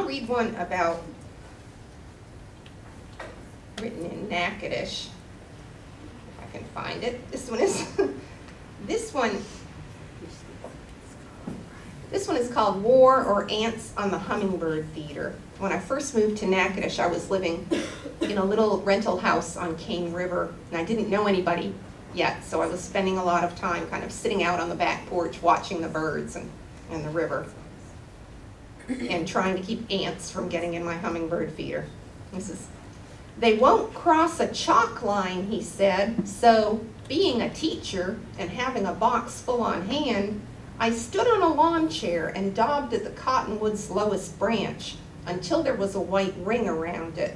I'll read one about, written in Natchitoches, if I can find it. This one is, this one is called War or Ants on the Hummingbird Feeder. When I first moved to Natchitoches, I was living in a little rental house on Kane River, and I didn't know anybody yet, so I was spending a lot of time kind of sitting out on the back porch watching the birds and the river and trying to keep ants from getting in my hummingbird feeder. This is, "They won't cross a chalk line," he said, "so being a teacher and having a box full on hand, I stood on a lawn chair and daubed at the cottonwood's lowest branch until there was a white ring around it.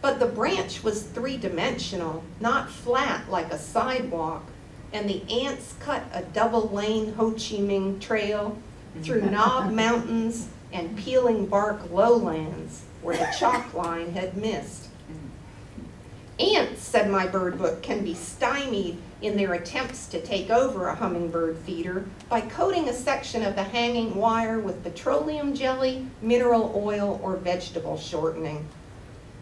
But the branch was three-dimensional, not flat like a sidewalk, and the ants cut a double-lane Ho Chi Minh Trail through knob mountains and peeling bark lowlands where the chalk line had missed. Ants," said my bird book, "can be stymied in their attempts to take over a hummingbird feeder by coating a section of the hanging wire with petroleum jelly, mineral oil, or vegetable shortening.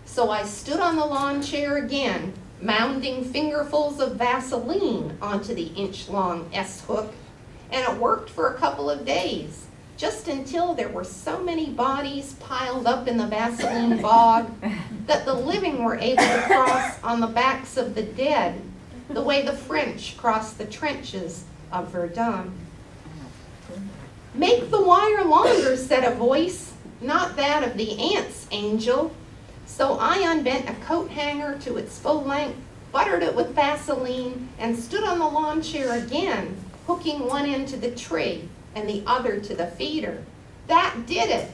So I stood on the lawn chair again, mounding fingerfuls of Vaseline onto the inch-long S-hook, and it worked for a couple of days, just until there were so many bodies piled up in the Vaseline bog that the living were able to cross on the backs of the dead, the way the French crossed the trenches of Verdun. Make the wire longer, said a voice, not that of the ants, angel. So I unbent a coat hanger to its full length, buttered it with Vaseline, and stood on the lawn chair again, hooking one end to the tree and the other to the feeder. That did it.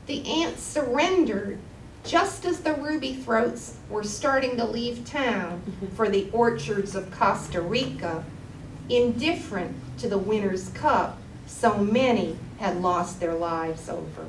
The ants surrendered just as the ruby throats were starting to leave town for the orchards of Costa Rica, indifferent to the winter's cup so many had lost their lives over.